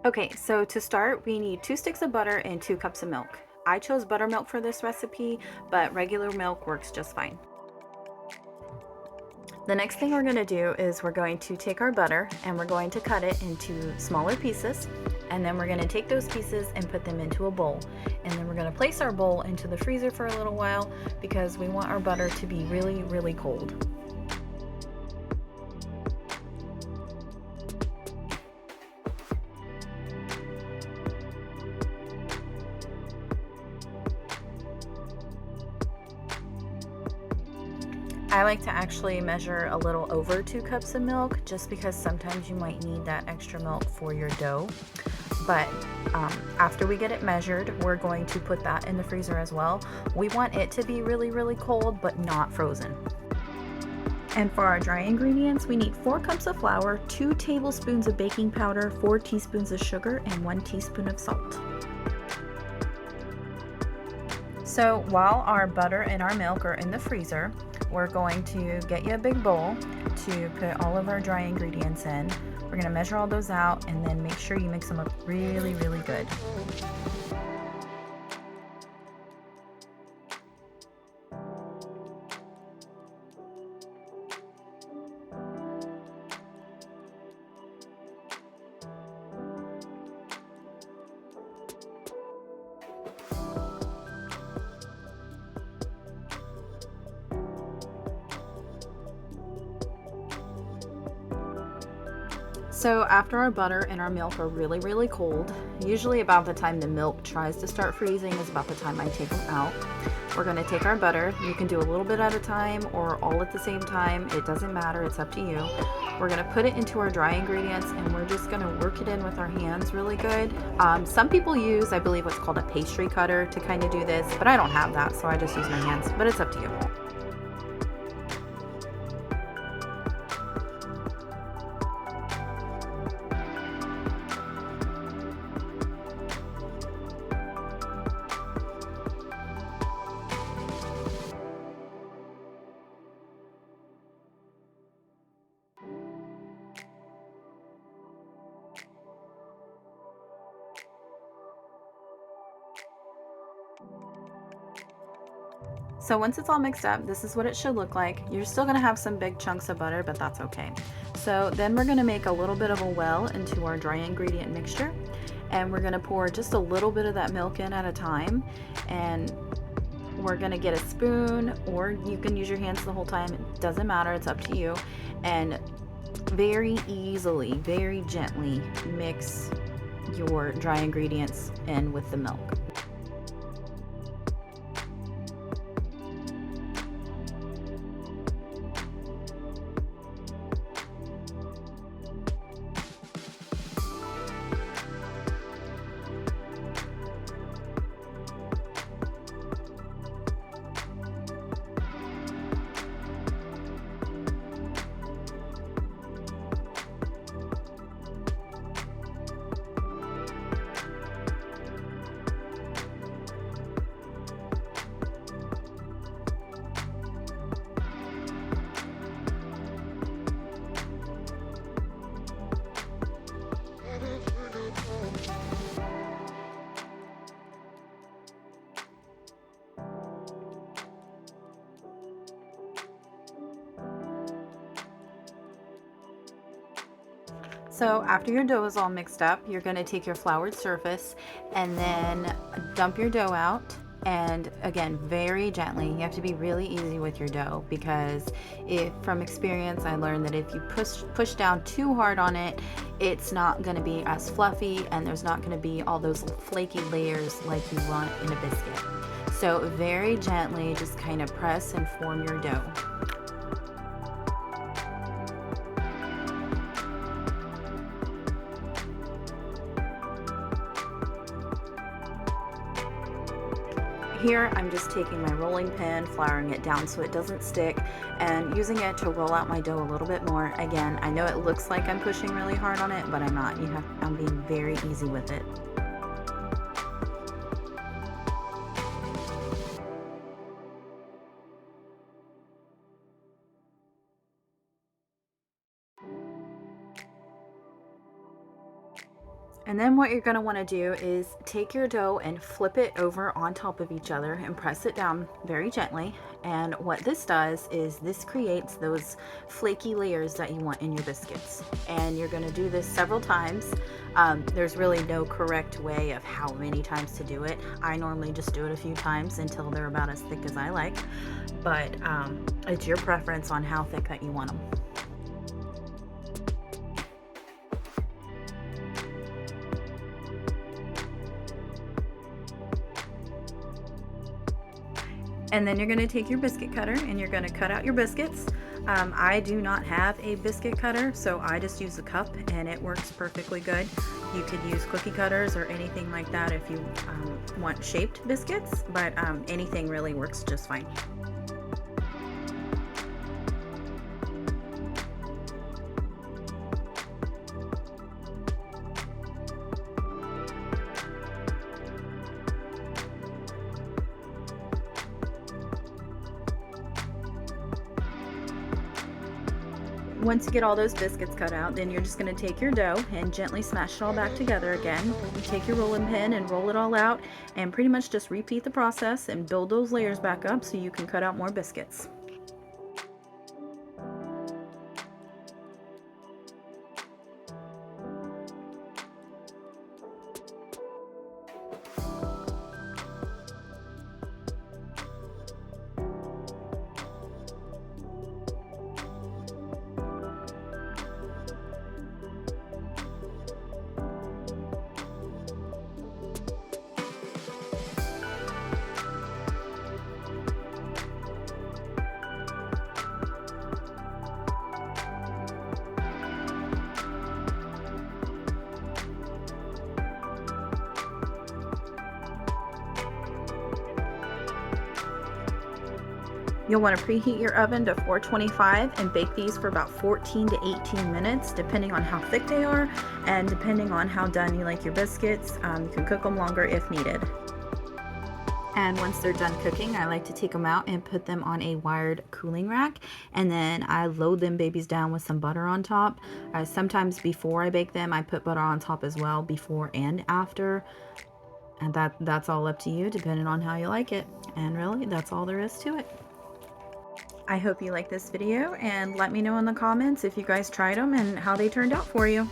Okay, so to start, we need 2 sticks of butter and 2 cups of milk. I chose buttermilk for this recipe, but regular milk works just fine. The next thing we're going to do is we're going to take our butter and we're going to cut it into smaller pieces. And then we're going to take those pieces and put them into a bowl. And then we're going to place our bowl into the freezer for a little while because we want our butter to be really, really cold. I like to actually measure a little over 2 cups of milk just because sometimes you might need that extra milk for your dough. But after we get it measured, we're going to put that in the freezer as well. We want it to be really, really cold, but not frozen. And for our dry ingredients, we need 4 cups of flour, 2 tablespoons of baking powder, 4 teaspoons of sugar, and 1 teaspoon of salt. So while our butter and our milk are in the freezer, we're going to get you a big bowl to put all of our dry ingredients in. We're going to measure all those out and then make sure you mix them up really, really good. So after our butter and our milk are really, really cold, usually about the time the milk tries to start freezing is about the time I take them out. We're going to take our butter. You can do a little bit at a time or all at the same time. It doesn't matter. It's up to you. We're going to put it into our dry ingredients and we're just going to work it in with our hands really good. Some people use, I believe, what's called a pastry cutter to kind of do this, but I don't have that, so I just use my hands, but it's up to you. So once it's all mixed up, this is what it should look like. You're still gonna have some big chunks of butter, but that's okay. So then we're gonna make a little bit of a well into our dry ingredient mixture, and we're gonna pour just a little bit of that milk in at a time, and we're gonna get a spoon, or you can use your hands the whole time. It doesn't matter, it's up to you. And very easily, very gently mix your dry ingredients in with the milk. So after your dough is all mixed up, you're going to take your floured surface and then dump your dough out. And again, very gently. You have to be really easy with your dough because from experience, I learned that if you push down too hard on it, it's not going to be as fluffy and there's not going to be all those flaky layers like you want in a biscuit. So very gently, just kind of press and form your dough. Here I'm just taking my rolling pin, flouring it down so it doesn't stick, and using it to roll out my dough a little bit more. Again, I know it looks like I'm pushing really hard on it, but I'm not. I'm being very easy with it. And then what you're going to want to do is take your dough and flip it over on top of each other and press it down very gently. And what this does is this creates those flaky layers that you want in your biscuits. And you're going to do this several times. There's really no correct way of how many times to do it. I normally just do it a few times until they're about as thick as I like. But it's your preference on how thick that you want them. And then you're going to take your biscuit cutter and you're going to cut out your biscuits. I do not have a biscuit cutter, so I just use a cup and it works perfectly good. You could use cookie cutters or anything like that if you want shaped biscuits, but anything really works just fine. Once you get all those biscuits cut out, then you're just going to take your dough and gently smash it all back together again. You take your rolling pin and roll it all out and pretty much just repeat the process and build those layers back up so you can cut out more biscuits. You'll want to preheat your oven to 425 and bake these for about 14 to 18 minutes, depending on how thick they are and depending on how done you like your biscuits. You can cook them longer if needed. And once they're done cooking, I like to take them out and put them on a wired cooling rack. And then I load them babies down with some butter on top. Sometimes before I bake them, I put butter on top as well, before and after. And that's all up to you, depending on how you like it. And really, that's all there is to it. I hope you like this video and let me know in the comments if you guys tried them and how they turned out for you.